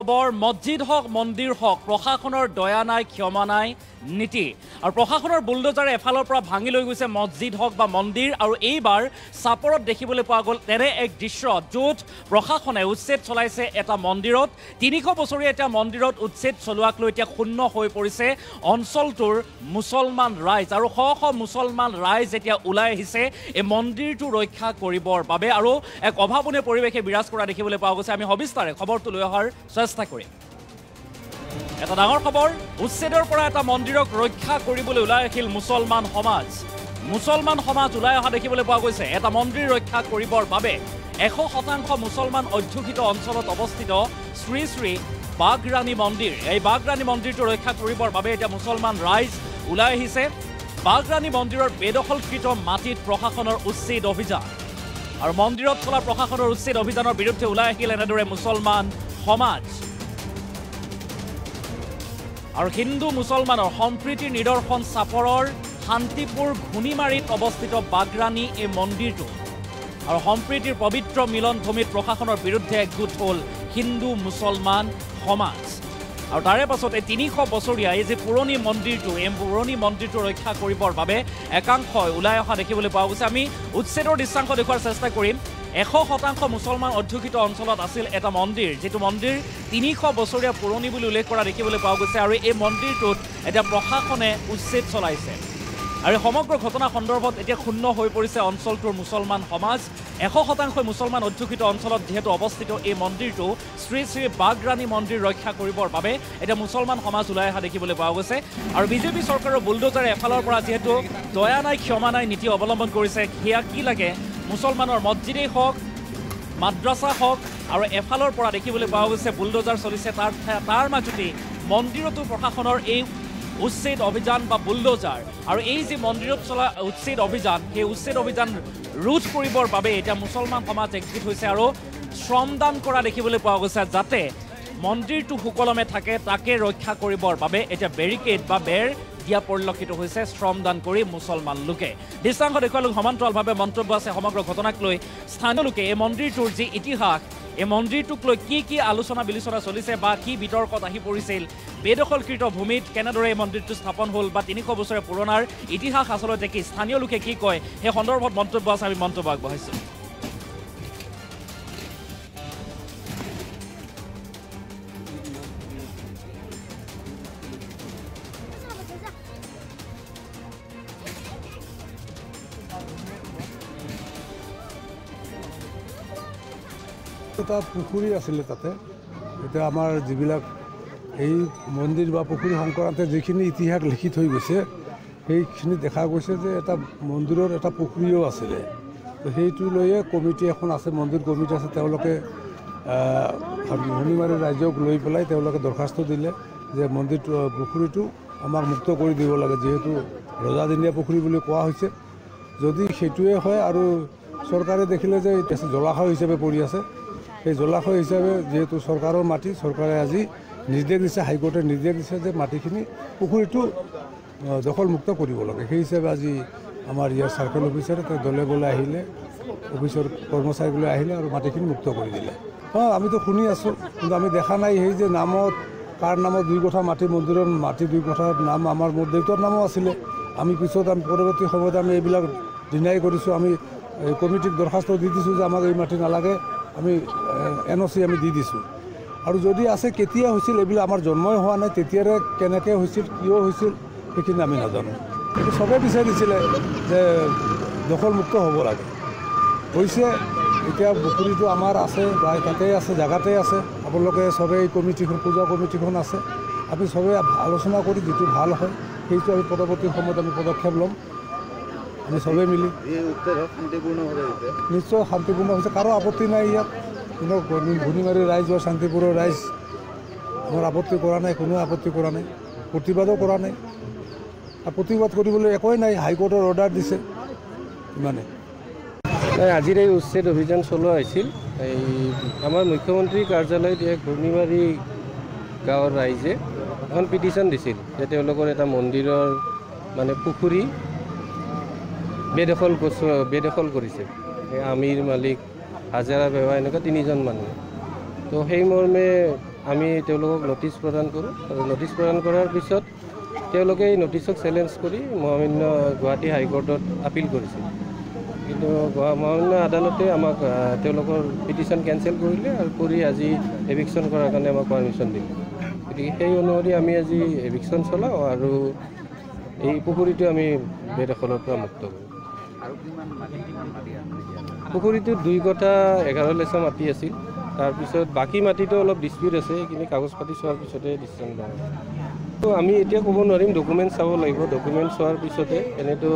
খবৰ মছজিদ হওক মন্দিৰ হওক প্ৰশাসনৰ দয়া নাই ক্ষমা নাই নীতি আৰু প্ৰশাসনৰ বুলডোজাৰে এফালৰ পৰা ভাঙি লৈ গৈছে মছজিদ হওক বা মন্দিৰ আৰু এইবাৰ চাপৰত দেখিবলৈ পোৱা গ'ল তেনে এক দৃশ্য য'ত প্ৰশাসনে উচ্ছেদ চলাইছে এটা মন্দিৰত ৩০০ বছৰীয়া এটা মন্দিৰত উচ্ছেদ চলোৱাক লৈ এতিয়া শূন্য হৈ পৰিছে অঞ্চলটোৰ মুছলমান ৰাইজ আৰু শ শ মুছলমান ৰাইজ এতিয়া ওলাই আহিছে এই মন্দিৰটো ৰক্ষা কৰিবৰ বাবে আৰু এক অভাৱনীয় পৰিৱেশে বিৰাজ কৰা দেখিবলৈ পোৱা গৈছে আমি সবিস্তাৰে খবৰটো লৈ অহাৰ চেষ্টা কৰিম এটা ডাঙৰ খবৰ উচ্ছেদৰ পৰা এটা মন্দিৰক ৰক্ষা কৰিবলৈ ওলাই আহিল মুছলমান সমাজ ওলাই অহা দেখিবলৈ পোৱা গৈছে এটা মন্দিৰ ৰক্ষা কৰিবৰ বাবে 100% মুছলমান অধ্যুষিত অঞ্চলত অৱস্থিত শ্ৰী শ্ৰী বাগৰাণী মন্দিৰ এই বাগৰাণী মন্দিৰটো ৰক্ষা কৰিবৰ বাবে এতিয়া মুছলমান ৰাইজ ওলাই আহিছে বাগৰাণী মন্দিৰৰ বেদখলকৃত মাটিত প্ৰশাসনৰ উচ্ছেদ অভিযান আৰু মন্দিৰত চলা প্ৰশাসনৰ উচ্ছেদ অভিযানৰ বিৰুদ্ধে ওলাই আহিল এনেদৰে মুছলমান সমাজ আৰু হিন্দু মুছলমানৰ সম্প্ৰীতিৰ নিদৰ্শন চাপৰৰ শান্তিপুৰ ঘুনিমাৰীত অৱস্থিত বাগৰাণী এই মন্দিৰটো আৰু সম্প্ৰীতিৰ পবিত্ৰ মিলন ভূমিত প্ৰশাসনৰ বিৰুদ্ধে একগোট হ'ল হিন্দু মুছলমান সমাজ আৰু তাৰে পাছত এই ৩০০ বছৰীয়া এই যে পুৰণি মন্দিৰটো ৰক্ষা কৰিবৰ বাবে একাংশই ওলাই অহা দেখিবলৈ পোৱা গৈছে আমি উচ্ছেদৰ দৃশ্যাংশ দেখুৱাৰ চেষ্টা কৰিম 100% মুছলমান অধ্যুষিত অঞ্চলত আছিল এটা মন্দিৰ যেটো মন্দিৰ ৩০০ বছৰীয়া পুৰণি বুলি উল্লেখ কৰা দেখিবলৈ পোৱা গৈছে আৰু এই মন্দিৰটোত এটা প্ৰশাসনে উচ্ছেদ চলাইছে আৰু সমগ্ৰ ঘটনা সন্দৰ্ভত এতিয়া শূন্য হৈ পৰিছে অঞ্চলটোৰ মুছলমান সমাজ 100% মুছলমান অধ্যুষিত অঞ্চলত যেহেতু অৱস্থিত এই মন্দিৰটো শ্ৰী শ্ৰী বাগৰাণী মন্দিৰ ৰক্ষা কৰিবৰ বাবে এতিয়া মুছলমান সমাজ ওলাই অহা দেখিবলৈ পোৱা গৈছে আৰু বিজেপি চৰকাৰৰ বুলডোজাৰে এফালৰ পৰা যেহেতু দয়া নাই ক্ষমা নাই নীতি অৱলম্বন কৰিছে সেয়া কি লাগে মুছলমানৰ মছজিদেই হওক মাদ্ৰাছা হওক আৰু এফালৰ পৰা দেখিবলৈ পোৱা গৈছে বুলডোজাৰ চলিছে তাৰ মাজতে মন্দিৰতো প্ৰশাসনৰ এই উচ্ছেদ অভিযান বা বুলডোজাৰ আৰু এই যে মন্দিৰত চলা উচ্ছেদ অভিযান সেই উচ্ছেদ অভিযান ৰোধ কৰিবৰ বাবে এতিয়া মুছলমান সমাজ একগোট হৈছে আৰু শ্ৰমদান কৰা দেখিবলৈ পোৱা গৈছে যাতে মন্দিৰটো সুকলমে থাকে তাকে ৰক্ষা কৰিবৰ বাবে এতিয়া বেৰিকেড বা বেৰ দিয়া পৰিলক্ষিত হৈছে শ্ৰমদান কৰি মুছলমান লোকে দৃশ্যাংশ দেখুৱালো সমান্তৰালভাৱে মন্তব্য আছে সমগ্ৰ ঘটনাক লৈ স্থানীয় লোকে এই মন্দিৰটোৰ যি ইতিহাস এই মন্দিৰটোক লৈ কি আলোচনা বিলোচনা চলিছে বা কি বিতৰ্কত আহি পৰিছিল বেদখলকৃত ভূমিত কেনেদৰে এই মন্দিৰটো স্থাপন হ'ল বা ৩০০ বছৰীয়া পুৰণাৰ ইতিহাস আচলতে কি স্থানীয় লোকে কি কয় সেই সন্দৰ্ভত মন্তব্য আছে আমি মন্তব্য আগবঢ়াইছোঁ এটা পুখুৰী আছিলে তাতে এতিয়া আমাৰ যিবিলাক এই মন্দিৰ বা পুখুৰী সংক্ৰান্তে যিখিনি ইতিহাস লিখি থৈ গৈছে সেইখিনি দেখা গৈছে যে এটা মন্দিৰৰ এটা পুখুৰীও আছিলে তো সেইটো লৈয়ে কমিটি এখন আছে মন্দিৰ কমিটি আছে তেওঁলোকে ঘুনিমাৰী ৰাইজক লৈ পেলাই তেওঁলোকে দৰখাস্ত দিলে যে মন্দিৰটো পুখুৰীটো আমাক মুক্ত কৰি দিব লাগে যিহেতু ৰজাদিনীয়া পুখুৰী বুলি কোৱা হৈছে যদি সেইটোৱে হয় আৰু চৰকাৰে দেখিলে যে জলাশয় হিচাপে পৰি আছে এই জলাশয় হিচাপে যেহেতু চৰকাৰৰ মাটি চৰকাৰে আজি নিৰ্দেশ দিছে হাইকোৰ্টে নিৰ্দেশ দিছে যে মাটিখিনি পুখুৰীটো দখলমুক্ত কৰিব লাগে সেই হিচাপে আজি আমাৰ ইয়াৰ চাৰ্কেল অফিচাৰে দলে বলে আহিলে অফিচৰ কৰ্মচাৰীবিলাক আহিলে আৰু মাটিখিনি মুক্ত কৰি দিলে আমিতো শুনি আছোঁ কিন্তু আমি দেখা নাই সেই যে নামত কাৰ নামত 2 কঠা মাটি মন্দিৰৰ মাটি 2 কঠাৰ নাম আমাৰ মোৰ দেউতাৰ নামো আছিলে আমি পিছত আমি পৰৱৰ্তী সময়ত আমি এইবিলাক ডিনাই কৰিছোঁ আমি কমিটিক দৰখাস্ত দি দিছোঁ যে আমাক এই মাটি নালাগে আমি NOC আমি দি দিছোঁ আৰু যদি আছে কেতিয়া হৈছিল এইবিলাক আমাৰ জন্মই হোৱা নাই তেতিয়াৰে কেনেকৈ হৈছিল কিয় হৈছিল সেইখিনি আমি নাজানো কিন্তু চবেই বিচাৰিছিলে যে দখলমুক্ত হ'ব লাগে হৈছে এতিয়া পুখুৰীটো আমাৰ আছে বা তাতেই আছে জেগাতেই আছে আপোনালোকে চবেই কমিটিখন পূজা কমিটিখন আছে আমি চবেই আলোচনা কৰি যিটো ভাল হয় সেইটো আমি পৰৱৰ্তী সময়ত আমি পদক্ষেপ ল'ম আমি চবেই মিলি নিশ্চয় শান্তিপূৰ্ণ হৈছে কাৰো আপত্তি নাই ইয়াত কোনো ঘুনিমাৰী ৰাইজ বা শান্তিপুৰৰ ৰাইজ আমাৰ আপত্তি কৰা নাই কোনো আপত্তি কৰা নাই প্ৰতিবাদো কৰা নাই আৰু প্ৰতিবাদ কৰিবলৈ একোৱেই নাই হাইকোৰ্টৰ অৰ্ডাৰ দিছে ইমানে আজিৰ এই উচ্ছেদ অভিযান চলোৱা হৈছিল এই আমাৰ মুখ্যমন্ত্ৰী কাৰ্যালয়ত এই ঘূৰ্ণিমাৰী গাঁৱৰ ৰাইজে এখন পিটিশ্যন দিছিল যে তেওঁলোকৰ এটা মন্দিৰৰ মানে পুখুৰী বেদখল কৰিছে আমিৰ মালিক হাজাৰা বেৱা এনেকুৱা 3জন মানুহ তো সেই মৰ্মে আমি তেওঁলোকক নটিচ প্ৰদান কৰোঁ আৰু নটিচ প্ৰদান কৰাৰ পিছত তেওঁলোকে এই নটিচক চেলেঞ্জ কৰি মহামান্য গুৱাহাটী হাইকোৰ্টত আপিল কৰিছিল। কিন্তু মহামান্য আদালতে আমাক তেওঁলোকৰ পিটিশ্যন কেঞ্চেল কৰিলে আৰু কৰি আজি এভিকশ্যন কৰাৰ কাৰণে আমাক পাৰ্মিশ্যন দিলে। গতিকে সেই অনুসৰি আমি আজি এভিকশ্যন চলাওঁ আৰু এই পুখুৰীটো আমি বেদখলৰ পৰা মুক্ত কৰোঁ। পুখুৰীটোত 2 কঠা 11 লেচা মাটি আছিল। তাৰপিছত বাকী মাটিটো অলপ ডিস্পিউট আছে, সেইখিনি কাগজ পাতি চোৱাৰ পিছতে ডিচিশ্যন লওঁ। তো আমি এতিয়া ক'ব নোৱাৰিম, ডকুমেণ্ট চাব লাগিব। ডকুমেণ্ট চোৱাৰ পিছতে এনেতো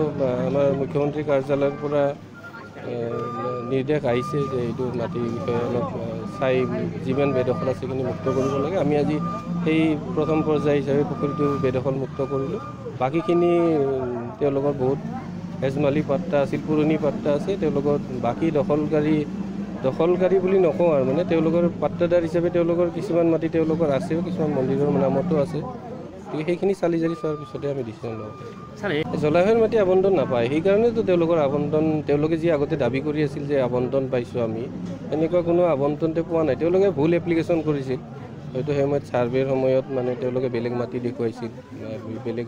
আমাৰ মুখ্যমন্ত্ৰী কাৰ্যালয়ৰ পৰা নিৰ্দেশ আহিছে যে এইটো মাটিৰ বিষয়ে অলপ চাই যিমান বেদখল আছে সেইখিনি মুক্ত কৰিব লাগে। আমি আজি সেই প্ৰথম পৰ্যায় হিচাপে পুখুৰীটো বেদখল মুক্ত কৰিলোঁ। বাকীখিনি তেওঁলোকৰ বহুত এজমালি পাট্টা আছিল, পুৰণি পাট্টা আছে। তেওঁলোকৰ বাকী দখলকাৰী বুলি নকওঁ আৰু মানে তেওঁলোকৰ পাট্টাদাৰ হিচাপে তেওঁলোকৰ কিছুমান মাটি তেওঁলোকৰ আছেও, কিছুমান মন্দিৰৰ নামতো আছে। গতিকে সেইখিনি চালি জাৰি চোৱাৰ পিছতে আমি ডিচিশ্যন লওঁ। জলাশয়ৰ মাটি আবণ্টন নাপায়, সেইকাৰণেতো তেওঁলোকৰ আবণ্টন, তেওঁলোকে যি আগতে দাবী কৰি আছিল যে আবণ্টন পাইছোঁ আমি, এনেকুৱা কোনো আবণ্টনতে পোৱা নাই। তেওঁলোকে ভুল এপ্লিকেশ্যন কৰিছিল, হয়তো সেই সময়ত ছাৰ্ভেৰ সময়ত মানে তেওঁলোকে বেলেগ মাটি দেখুৱাইছিল, বেলেগ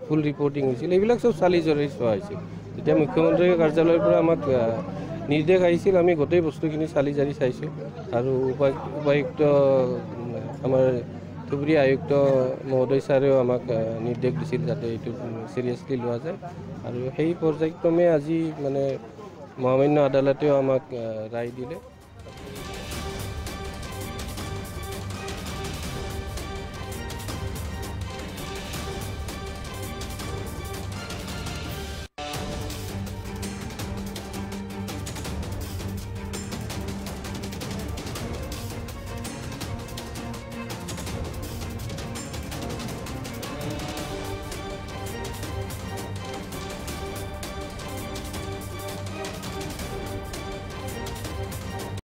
ভুল ৰিপৰ্টিং হৈছিল। এইবিলাক চব চালি জাৰি চোৱা হৈছিল। যেতিয়া মুখ্যমন্ত্ৰীৰ কাৰ্যালয়ৰ পৰা আমাক নিৰ্দেশ আহিছিল, আমি গোটেই বস্তুখিনি চালি জাৰি চাইছোঁ আৰু উপায়ুক্ত আমাৰ ধুবুৰী আয়ুক্ত মহোদয় ছাৰেও আমাক নিৰ্দেশ দিছিল যাতে এইটো চিৰিয়াছলি লোৱা যায়। আৰু সেই পৰ্যায়ক্ৰমে আজি মানে মহামান্য আদালতেও আমাক ৰায় দিলে।